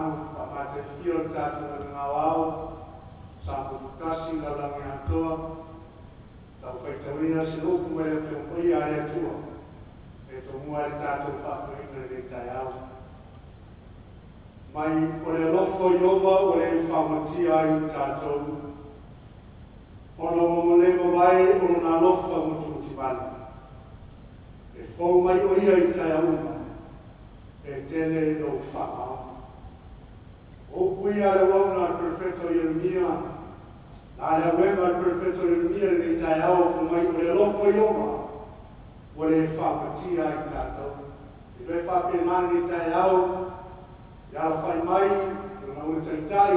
manu whamate whio tātuna ngā wao, sa mututasi lau langi atoa, lau whaitawina se lupu me le whenpoi a le atua, e to mua le tātou whawhainga le tai au. Mai o le lofo iowa o le whamatia i tātou, ono o le mawai o nā lofa mutu wale. E whau mai o ia i tai auma, e tele no whamau. O pui ale wauna al perfetto Jeremia, ale wema al perfetto Jeremia le tai au whau mai o le lofo iowa, o le whamatia i tātou. I le whapemani i tai au, ia whai mai, o na utaitai,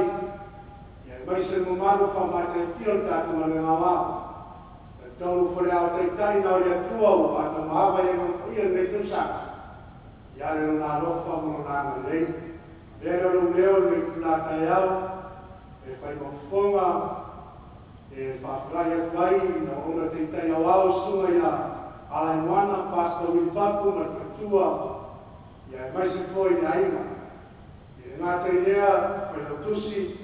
ia mai se mamaru whamate whio tātou manu ngā wā. Ta taunu whare au taitai na ori atua o whata maawa e ngā ia nei tau saka. Ia reo nā lofa mo nā ngai rei. Leo leo nei tūnātai au, e whai mawhonga, e whawhirai atu ai, na ona taitai au au sunga ia alai moana, Pastor Wilipapu, ma whatua, ia mai se fwoi ni aima. Ngā tei lea, whai lau tusi,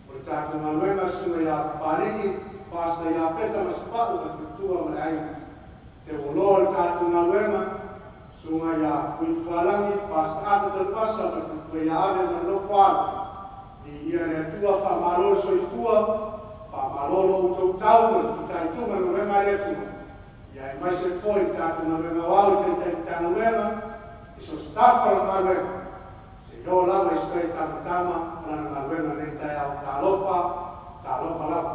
o tātou manuenga sunga ia pārini, Pastor ia wheta masapau na whatua ma ai. Te woloa tātou manuenga, sunga ia uitualangi, Pastor ata talpasa ma whatua ia ave ma nofwala. Ni ia lea tua whamarolo soifua, whamarolo utautau, ma whitai tunga na wenga lea tunga. Ia e mai se fwoi tātou manuenga wau, tei tānuenga, iso stafa na manuenga. Yo lau e stoi tamatama, ona na wena nei tai au tālofa lau.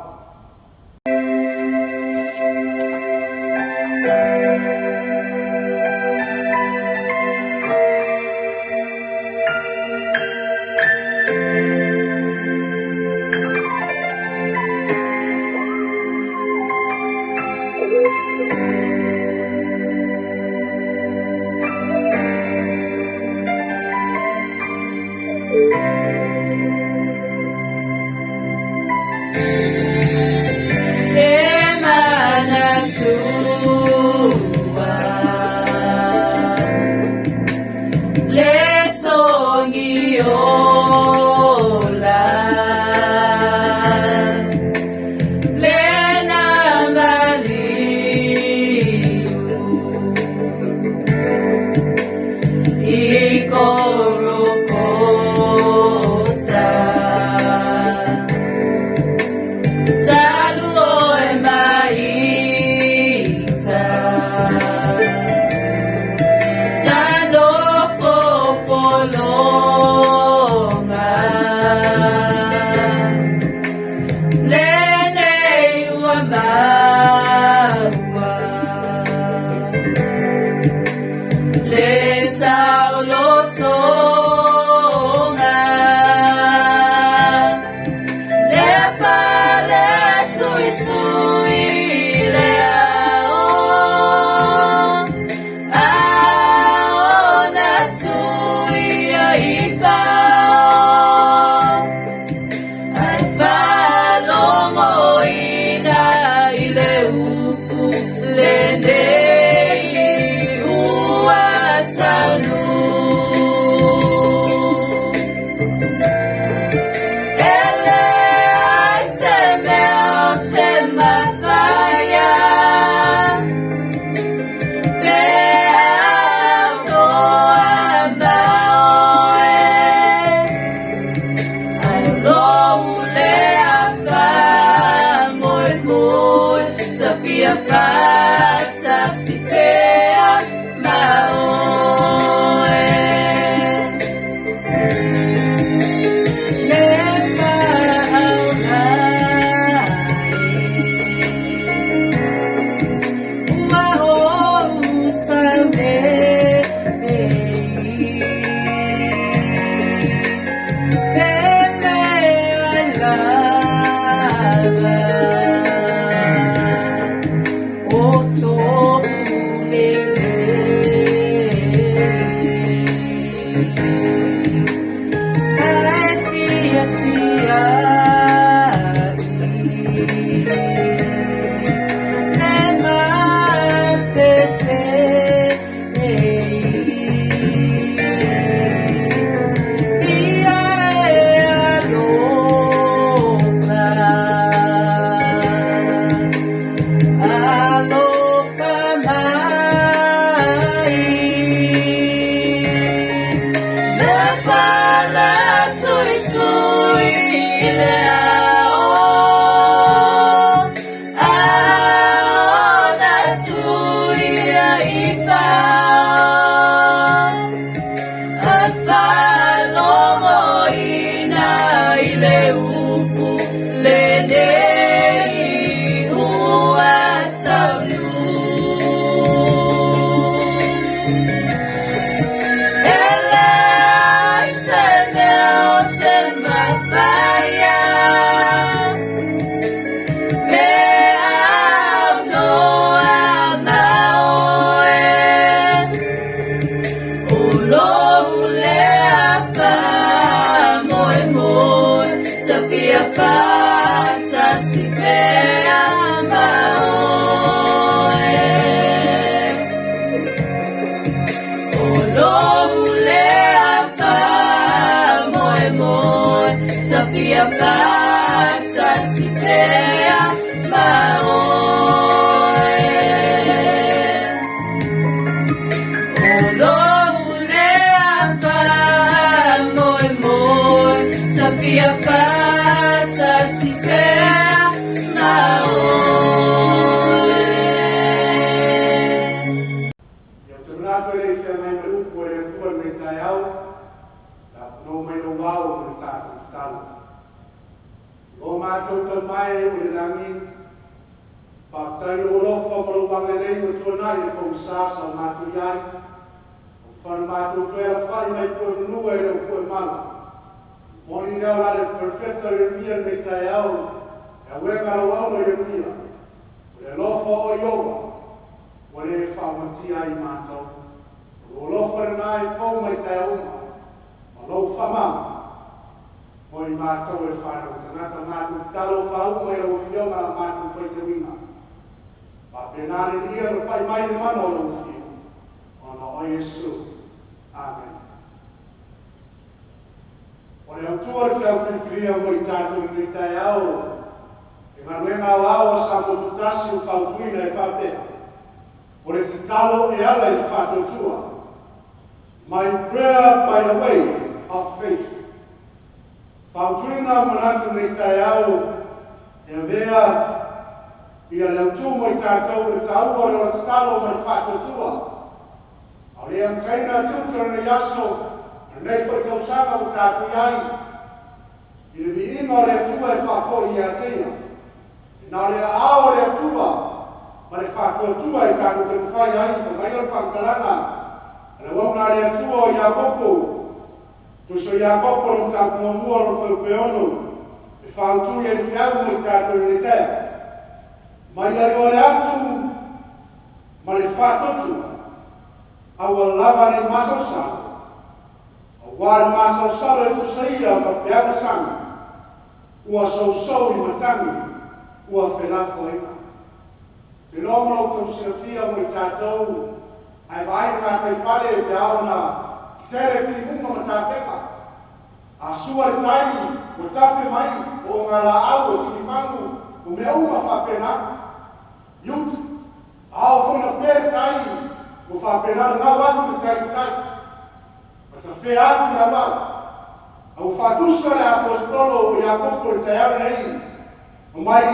Oh Safia fata sipea maoe Oloule afa moe moe Safia fata sipea maoe Oloule afa moe moe Safia fata sipea maoe Yautunato ele fenai melu por tua metaiau na no mai no wao mo tato talo. O mato to mai o nangi Paftai o lofa mo wang le o tona i po sa mato yai. Fa mato to era fai mai po nu e o po mala. Moni na la perfecta mia metaiau. E wenga o au no mia. O lofa o yoga. O le fa matia i mato. O lofa na e fo mai taiau. O lo fa mama. O i mato e fa no tangata mato talo fa o mai o fio ma mato foi te winga. Pa penare dia no pai mai ni mano o fio. O no o Yesu. Amen. O le autua le fiau whiwhiria mo i tātou ni tai au. E ngā ruenga wao sa mo tutasi o whautuina e whapea. O le titalo e ala i whatotua. My prayer by the way of faith. Whautuina manatu ni tai au. E vea ia le autua mo i tātou e tau o le titalo mo i whatotua. O le amtaina tutura na yaso. Nei foi tau sanga o tātou iai. I le vi ima o le atua e whafo i atea. Nā le ao le atua, ma le whatua tua e tātou te mwhai ai, fa mai le whantalanga. Le wau nā le atua o Iakopo. Tuso Iakopo no tāku mamua no whaupeono. E whautu e le whiau mo i tātou le tea. Mai ai o le atu, ma le whatotu. Aua lava ne masosau. Wale masau salo e tusaia ma peaga sanga. Ua sou i matangi. Ua whelafo ina. Te lomolo tau sinafia mo i tātou. Ai vai ngā te whale e peao na tere ti munga ma tāwhenga. A sua le tai o tawhe mai o ngā la au o tini whangu. O mea uma whapena. Yut. Ao whona pere tai o whapena ngā watu ni tai. Ta fe atu na wau. Au fatusa le apostolo o Iakopo le taiau nei. O mai,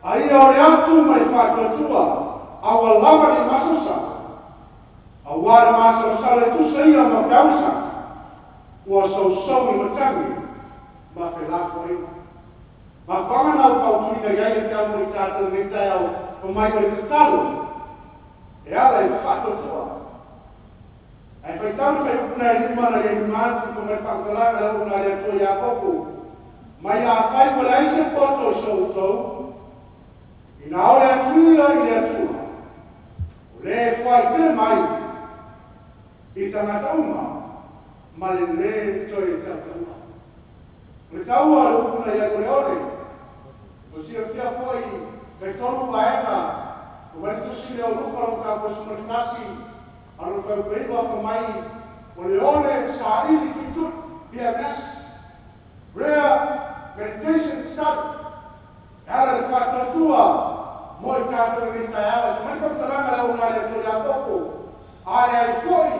ai o le atu mai fatuatua. Au a lava ni masosa. Au wale masosa le tusa ia ma peausa. Ua sou i matangi. Ma whelafo ina. Ma whangana au fautuina iai le whiau mo i tātou nei taiau. O mai o le tatalo. E ala i fatuatua. Ai fai tau fai upuna e lima na iei mātu fu mai whantalanga e una le atua Iakopo. Mai a fai wale aise poto i soutou. I na o le atuia i le atua. O le fai te mai. I tangata uma. Ma le toi tautaua. O le taua le upuna iei o le ole. O sia fia fai le tonu waenga. O mai tusi le o lupa o tāpua sumaritasi. Anu whaupewa whamai o le ole sa ili tutu BMS Prayer Meditation Study. Ala le whātua mo i tātou ni tai awa. Whamai whamtalanga le una le atua Iakopo. Ale ai foi.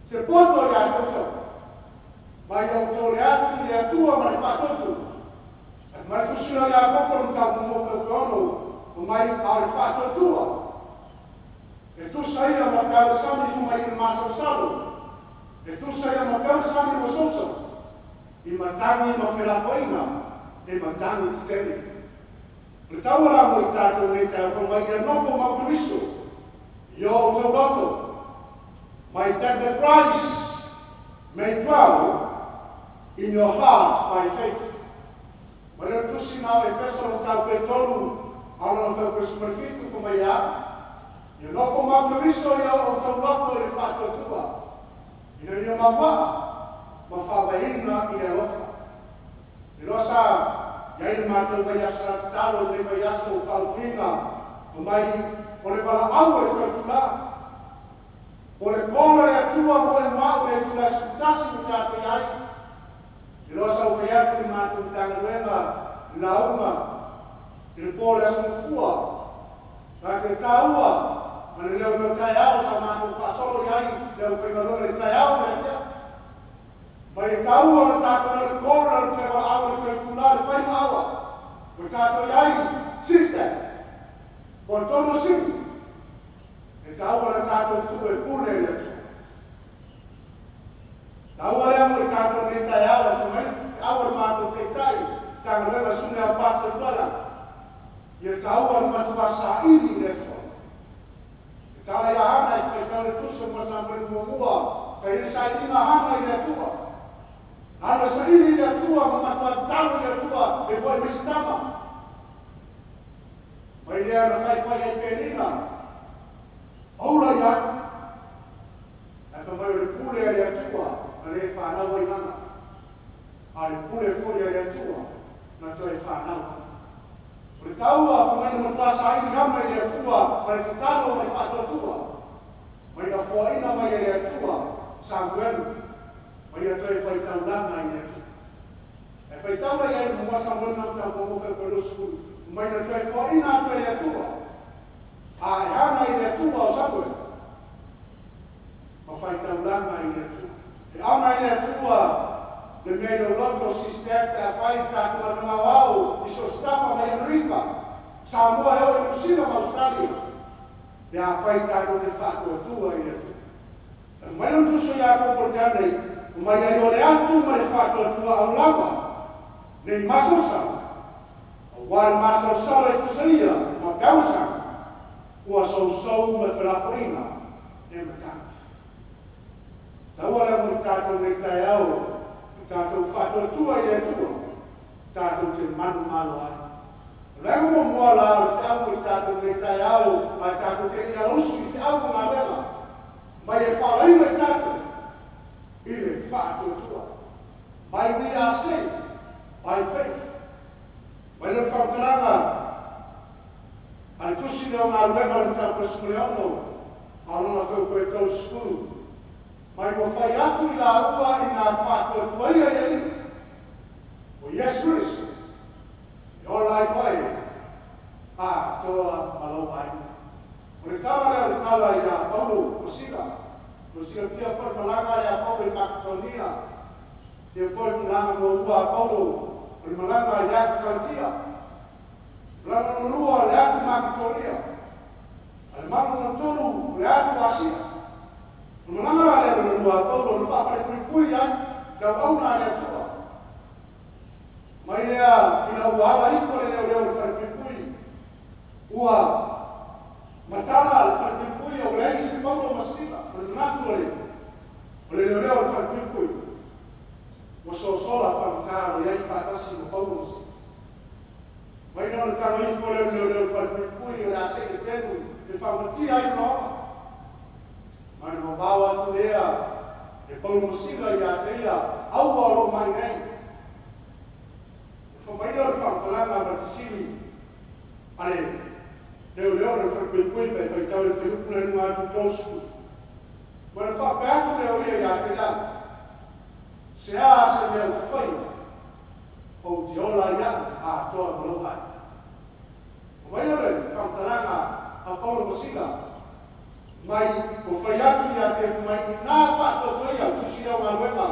Se poto i atoto. Mai au tō le atu le atua ma le whātotu. Mai tusina Iakopo ni tāpu mo whaupeono. O mai au le whātotua. E tu saia ma pau sami fu mai il maso salo. E tu saia ma pau sami o soso. I matangi ma whelafoina. E matangi te tene. Le tawara mo i tātou nei te awha mai ia nofo mau kariso. Yo o tau loto. Mai that the price may dwell in your heart by faith. Ma leo tusi nao e fesa o tau pe tolu. Ala na whau pesumarfitu fu mai ia. Ia nofo mau kariso ia o tau loto i whātua tua. Ina ia mawa, ma whawaina i le lofa. Ilosa yai matou vai asa talo le vai asa o fautuina o mai o le wala au e tuatula o le kola le atua mo e mau le tula sutasi o tātou iai Ilosa o whaiatu le matou tangaruenga launga i le pōle asa mfua ka te tāua ma le leo leo tai au sa matou whasolo iai leo whaingarona le tai au le fia mai e tāua o le tātou le kola le te wala au le tuatula le whainga awa o tātou iai sister o tono simu e tāua le tātou tu e pule le tu tāua lea mo e tātou ne tai au e whamani awa le mātou te tai tangaruenga sune a pastor tuala ia tāua le matua sa ili le tu e tāua ia hana e whaitau le tuso mo sa mwere mua ka ia sa inga hana i le tua Ana sa ili le tua ma matua talo le tua e foi mistama mai lea na whai ai penina aula ia e whamai le pule le tua na le whanau ai nana a le pule foi le tua na toi whanau o le taua whamai na matua sa ili hama i le tua ma le talo mai whatua tua mai na fuaina mai le tua sa nguelu mai a toi whaitau langa i netu. E whaitau lai ai mua sa mwana tau momo whai pero skulu. Mai na toi whaina atu e atua. A e ana i atua o sabue. Ma whaitau langa i netu. E ana i atua le mea no loto si step e a whai tātu na nga wau i so stafa mai a ripa. Sa mua heo i Nusina ma Australia. E a whai tātu te whatu atua i netu. E mai no tuso ia popo te anei mai ai ole atu mai whātua tua au lava, nei masosa, o wale masosa e tusaia, ma gausa, ua sou me whilafoina, e matanga. Taua lea mo tātou nei tai au, tātou whātua tua i le tua, tātou te manu malo ai. Lenga mo mua la o whiau i tātou nei tai au, mai tātou te ria lusu i whiau mo ngā wela, mai e whalaina i tātou, ile whātua tua. Mai we are saved by faith. Mai le whautaranga an tusi leo ngā ruenga le tau presumure ono alona whau koe tau skulu. Mai mo whai atu i la ua i ngā whātua tua ia i li. O Yesu Christ. I o lai mai a toa malo ai. O le tala leo le tala i a Paulo o Sila. No sila fia foi malanga le a Paulo i Macedonia. Fia foi malanga mo ua a Paulo o le malanga i atu Galatia. Malanga no lua le atu Macedonia. Ale malanga no tolu le atu Asia. No malanga le lua a Paulo le whawhare pui ai le au auna le atua. Mai lea ina ua ala ifo le leo le whare pui. Ua matala le whare pui o le eisi Paulo Masila. Natole, o le leo le whakipui, o sola pantaro, iai whātasi mo Paulo. Mai nao le tano ifo leo whakipui, o le ase e tenu, le whamati ai noa. Mai mo bawa atu lea, e Paulo Masila i a teia, au aro mai nei. Mai nao le whamtalanga na fisiri, ale, leo le whakipui, pe whaitau le whaipuna ni ngā tu tosku. Mana whakaatu leo ia i a te la. Se a se leo te whai. O te ola ia a toa malohai. O mai ole, kamtaranga a Paulo Masila. Mai o whai atu i a te mai i nā whātua tua ia tusi leo ngā wema.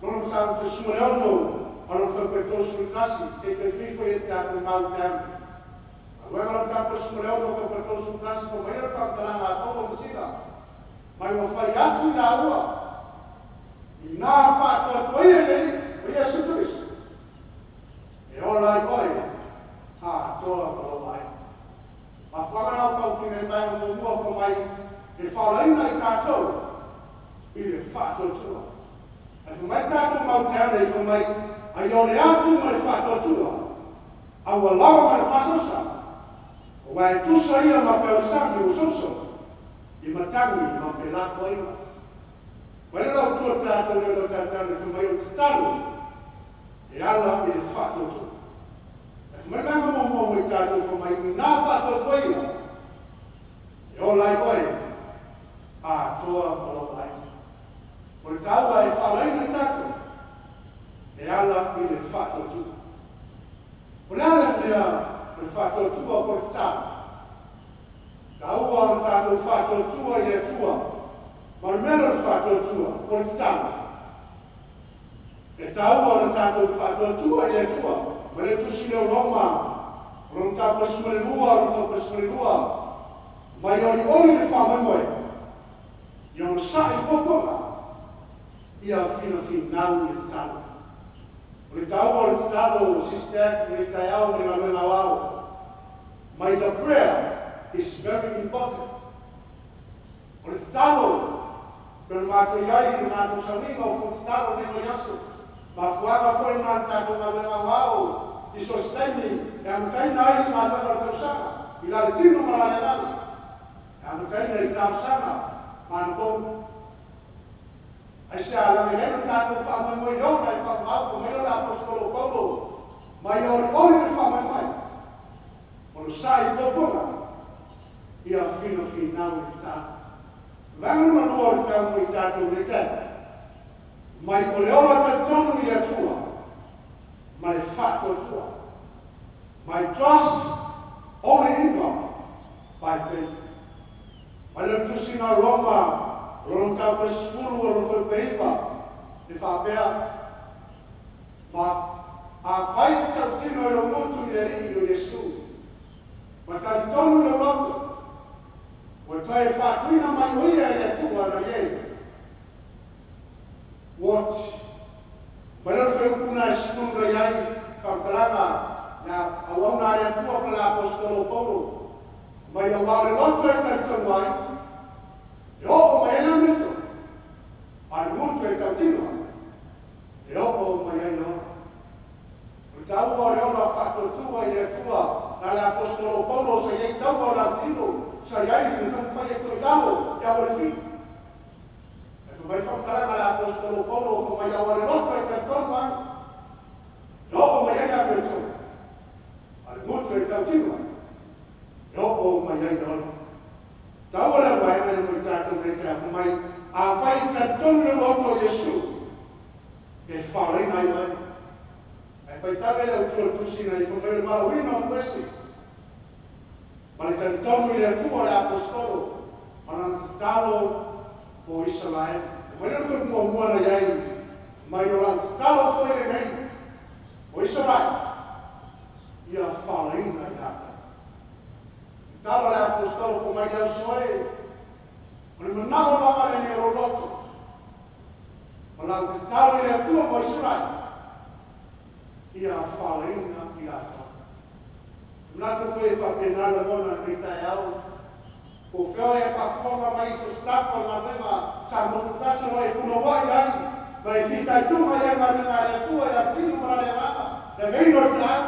Nono msāu te suma leo no. Ano whakwe tosu ni tasi. Te te tuifo i te atu mau te ame. A wema no tāpua suma leo no whakwe tosu ni tasi. O mai ole kamtaranga a Paulo Masila. Mai o whai atu i nā ua. I nā whātua tua ia neri o Yesu Christ. E o lai mai, ha toa malo mai. Ma whakanau whautine mai o mua wha mai, e whaulaina i tātou, i le whātua tua. E wha mai tātou mau te ane i wha mai, a i ole atu mai whātua tua. A ua lawa mai whāsosa. O wai tusa ia ma pēo sangi o soso. I matangi ma whelafo ima. Wai lau tua tātou leo tātou wha mai o te talo. e ala i le whātoto. E whamanga mō i tātou whamai i nā whātoto ia, e o lai oe, a toa o lai. O le tāua e whalaina tātou, e ala i le whātoto. O le ala mea le whātoto o le tāua. Tāua o le tātou whātoto i le tua, ma le mea le whātoto o le tāua. E tāua o le tātou whātoto i le tua, ma le tusi leo Roma, o le tāua sumarilua, o le tāua sumarilua, mai o le oli le whamamoe, i o le sa'i poponga, ia fina nau i te tāua. O le tāua o le tāua o sister, o le tāiao, o le ngaluenga wao. Mai the prayer is very important. O le tāua, pero mātou iai, le mātou sauninga, o fu tāua nengo yaso. Ma fuanga foi na tātou ngaluenga wao, i sosteni, e amutaina ai ngaluenga tausanga, i la le tino marale nana. E amutaina i tausanga, mātou. Ai se ala me heno tātou whamai reo, mai whamau, mai reo la apostolo Paulo, mai ori le whamai mai. O le sai popona, ia fina finau i tātou. Vangu na noa le whau i tātou le tēn. Mai o le ola te tonu i atua, mai le whato atua. My trust only in God, by faith. Mai le tusina Roma, Lorong tau pesepuluh orang berbeza di Fabia, maaf, afai tau tino orang mutu dari Yesus. Matali tonu le roto, watai fatui na mai oia le tu ana ye. What? Balau fekuna sepuluh yai kamtalama na awam na le tu apala apostolo Paulo. Mai awal roto tali tonu mai. Yo o mai na mito. Al mutu e tantino. Yo o mai na. O tau o le ona fato tua i le tua na le apostolo Paulo se ye tau o la tino sa yai ni tan fai to yalo ya o fi. E fo mai fa kala na apostolo Paulo fo mai o le loto e tantino. Yo o mai na mito. Al mutu e tantino. Yo o mai na. Tau la wai mai mo tātou me te awhamai, a whai ka tonu le loto Yesu, e whare nai ai. E whai tawe le utua tusina i whamai le malawina o mwesi. Ma le tani tonu i le atua le apostolo, ma na te talo o Israel. Mai le whai mua muana iai, mai o la te talo fwoi le nei, o Israel, ia whare nai ata. Talo le apostolo fo mai dau soe. O le manao lama le nero loto. O lau te talo le atua mo Israel. Ia whaleina i ato. Mnata fo e whapenala mona me tai au. O whio e whafonga mai so stapa ma rema sa motutasa no e kuno wai ai. Mai whitai tunga e ma rema le atua e a tino mara le mama. Le veino whiau.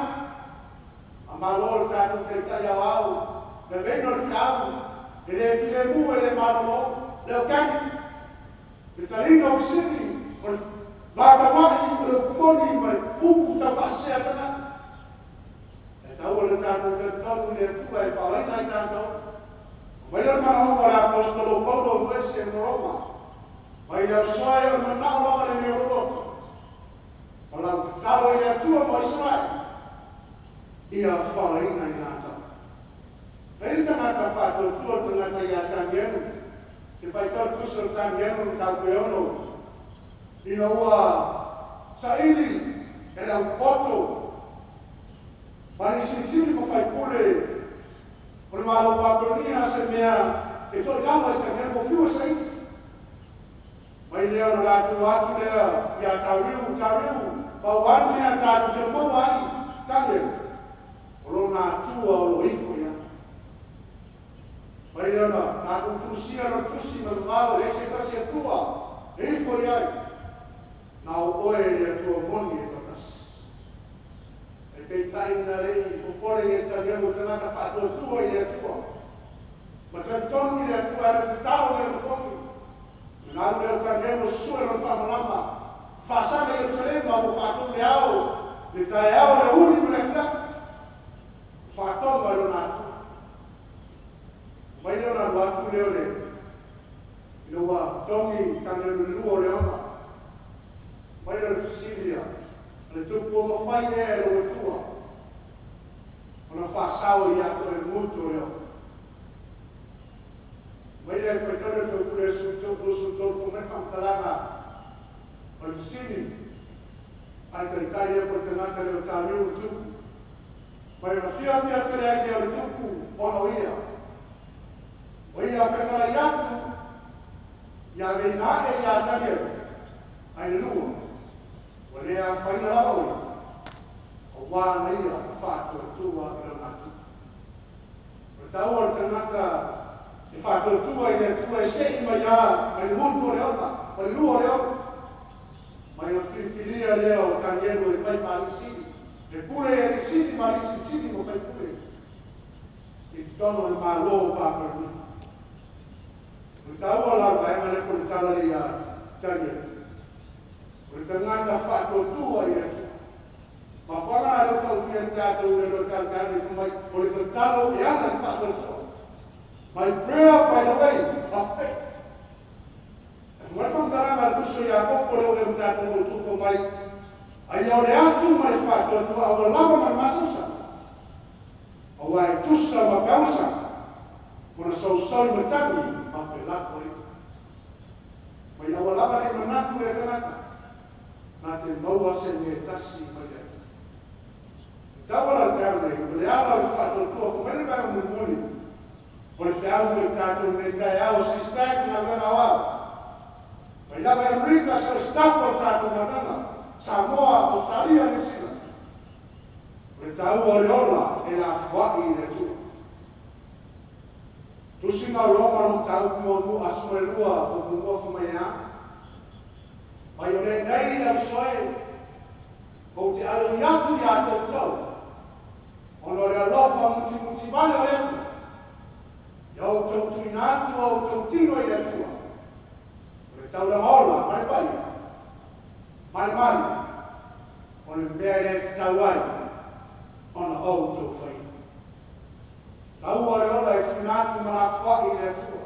A malol tātou te tai au au. Le veino il fiamu, e le filemu e le manomo, le okani, le talino fisini, o le vatawai, o le kumoni, ma le upu ta fasea tanata. E tau le tātou te tonu le tua e whalaina i tātou. Mai le manomo le apostolo Paulo mwesi e Roma, mai le soe o manomo le neuroloto. O lau te talo le tua mo Israel, ia whalaina i tātou. Ele tangata fato tua tangata ia tangienu. Te fai tau tusur tangienu tau peono. Ina ua saili ele au poto. Mani sisili ko fai pule. Ole malo paponia se mea. E to iama i tangienu o fiu saili. Mai lea no latu atu lea. Ia tauriu. Ma wani mea tatu te mawai. Tangienu. Olo na tua o ifo ia. Mai ana, nā kutusia no tusi ma ngāo, e se tasi atua, e ifo iai. Nā o oe e atua moni e takas. E pei tai na rei, o pore e taniamu tangata whātua tua i le atua. Ma tani tonu i le atua, e te tau e le moni. Nā leo taniamu sue no whamalama. Whasanga Yerusalema mo whātua le ao, le tae au le uli mo le fiafi. Whātonga i rona atu. Mai leo na watu leo le. Ilo wa tongi tanga lulu o le ama. Mai leo le fisilia. Le tupu o mawhai e lo tua. Ona whaasao i ato e mutu leo. Mai leo whaitone whaukure suto fo me whamtalanga. O le fisili. Ai tai leo po te ngata leo tāmiu tupu. Mai na fia tele ai leo le tupu ono ia. O ia whetara i atu. Ia me nāne i atani e. Ai le lua. O lea whaina lau ia. O wāna ia whātua tua i le matu. O tau o tangata e whātua tua i le tua e se i mai a. Mai le muntu o le opa. Mai le lua o le opa. Mai na whiwhilia leo tani enu e whai parisiri. Le pure e sini ma sini mo fai pure. E tono le malo pa per me. O tau la vai ma le por tala le ya tania. O tangata fato tua ia. Ma fora le fa tu entrato le lo cantare fu mai o le totalo e ana fato tua. My prayer by the way of faith. If we from tala tu so ya ko le o entrato mo tu fu mai. Ai o le atu mai whātua tua o lava mai masasa. O wai tusa ma gausa. Mona sausau ma tangi ma whi lafo i. Mai o lava ne manatu le kanata. Nā te maua se ne tasi mai atu. Tawala tau nei, o le ala o whātua tua fu mene mai o muni. O le whiau mai tātou ne tai au sistag na gana wau. Mai lava e mrika sa stafo tātou na gana. Samoa, Australia, New Zealand. Le tau o le ola e la whai le tua. Tusi ngā Roma no tau kumomu asuma lua o kumua whamaya. Mai o le nei lau soe. O te ayo yatu i ato tau. Ono le alofa muti vale o le atu. Iau tau tuinatu o tau tino i le tua. Le tau la ola, mai bai. Mai, o le mea le te tauai, ona au tau whai. Tau o le ola e tunatu mana whai le tua.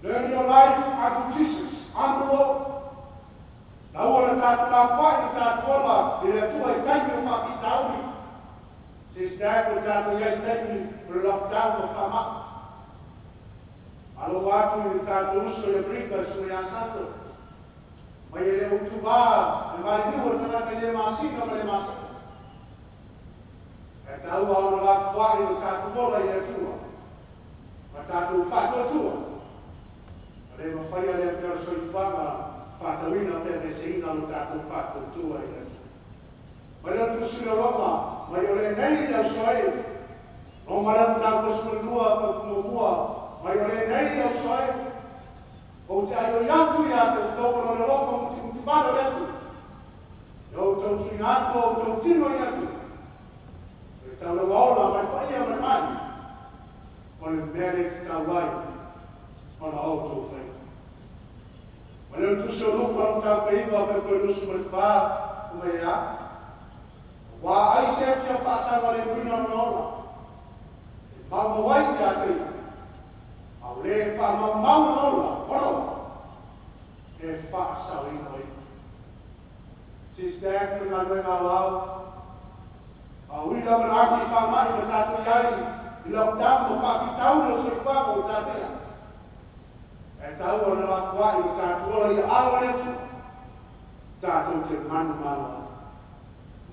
Learn your life unto Jesus, unto Lord. Tau o le tātu la whai le tātu ola, i le tua i taimi o whaki tauri. Se stag o tātu iai taimi o le lockdown o whama. Alo atu i le tātu uso le brika su le asanto. Mai ele utuba, e mai niu o tangata le masika ma le masika. E tau au la whai o tātu bola i le tua. Ma tātu whatua tua. Ma le mawhaia le mea soifanga whatawina pia te seina o tātu whatua tua i le tua. Mai le tusi le Roma, mai o le nei lau soe. O maram tāu pasulua whakumomua, mai o le nei lau soe. O te aio iatu i ate o tau no le lofa muti mana le atu. E o tau tui atu o tau tino i atu. E tau le waola mai pai a mai mani. O le mele te tau wai. O na au tau whai. O le tusi o lupa o tau peiwa whai koe nusu mai wha o mai ea. Wa ai se fia whasa wa le muina o naola. E mauma wai i ate. Au le wha mauma naola. Oro. E wha sao i noi. Si stek me ngā ngā lau. A ui lau man ati wha mai ma tātou iai. I lau tam mo wha ki tau no soi whako o tātea. E tau o na la whai o tātou ola i awa letu. Tātou te manu maua.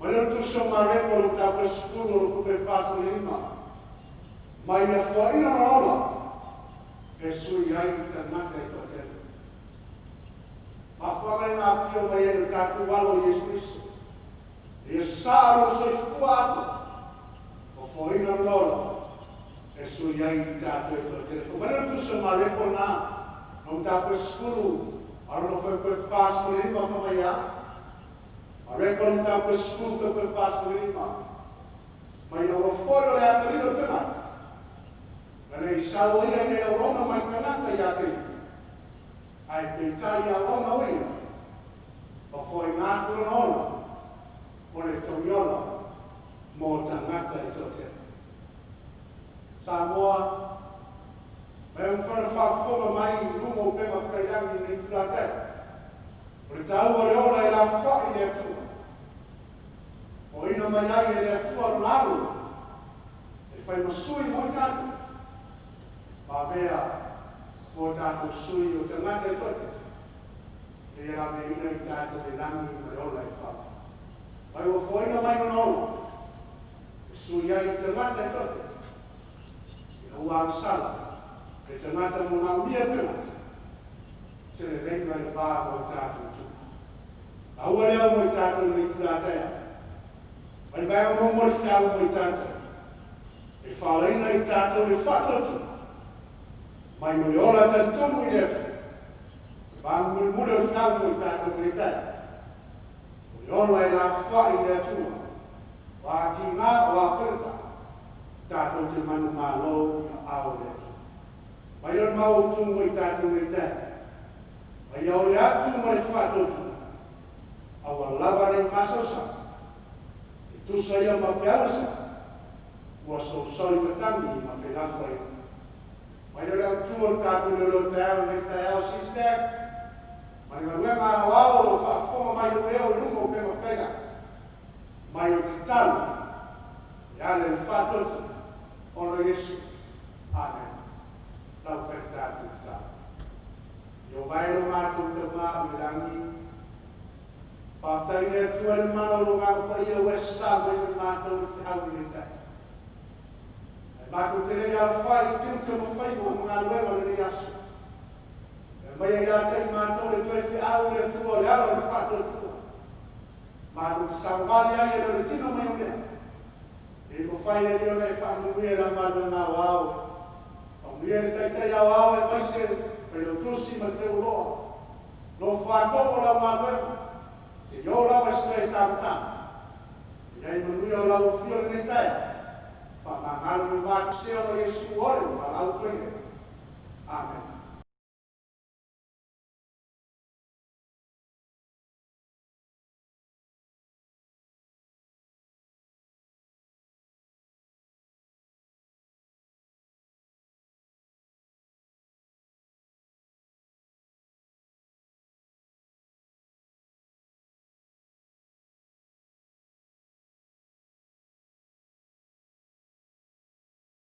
Ma leo tu so ma repo o tāpua skuru o fupe whaso lima. Mai a whaina na ola. E sui ai te mata i tō tēnu. Ma whamare nā whio mai enu tātu walo i Jesu Christo. E Jesu sāro soi fua atu. O whoina lola. E sui ai tātu e tō tēnu. Whamare tu so ma repo nā. Nō tāpua skuru. Aro no whai whaso lima whamai a. Ma repo nō tāpua skuru whai whaso lima. Mai o whoi o le atalino tangata. Nane i sao ia ne o rona mai tangata i ate. Ai peitai a rona oia. O foi nātura nola. o le tauiola mo tangata I tote. Samoa, mai whana whaafonga mai lunga o pema whakairangi ni tulatai. O le tau o le ola I la whai le atua. O ina mai ai le atua ranalu, e whai masui mo tātu. Ma mea mo tātu sui o tangata I tote. E ra me ina I tātu le nangi ma le ola I whai. Mai o whaina mai manolo, e sui ai tangata I tote. Ina ua angsala, e tangata mo ngā mia tangata. Se le leima le pā mo I tātu tu. Aua lea mo I tātu le tulatea. Mai vai o mo le whiau mo I tātu. E whalaina I tātu le whatotu. Mai o le ola tantonu I le atu. Bangu mule le whiau mo I tātu le tai. Ola I la whai le atua. Wa tina wa whenata. Tātou te manu mālo I ao le atua. Mai o mau tungo I tātou le tai. Mai au le atu ma le whatotu. Awa lava le masausa. E tusa ia ma pealasa. Ua sousoi matangi ma whenafo ai. Mai o le atu o tātou le lo tau le tai au sistem. Mai ngā rua ngā wao o whaafonga mai lo leo I lungo pēma whainga. Mai o te tanu, I ale le whātotu, ono Yesu. Amen. Lau whentātu tā. I o vaero mātou te mā uirangi. Whaftaine atua le mana o ngā pa ia ue sāme le mātou le whiau I le tai. Ai mātou te rei ala whai, tiu te mawhaiwa ngā ruema le rei asu. Mai ia tai mātou le toi whiau le atua le ala le whātotua. Mātou te samvali ai le tino mai o mea. E ko whaine leo nei whamuia ra mātou ngā wao. Whamuia le taitai au au e maise pe lo tusi ma te uloa. Lo whātongo la mātou. Se yo la wa stoi tāmtama. Iai manuia o lau fio le nei tai. Whamangalo ni mātou seo no Yesu ore ma lau tuene. Amen.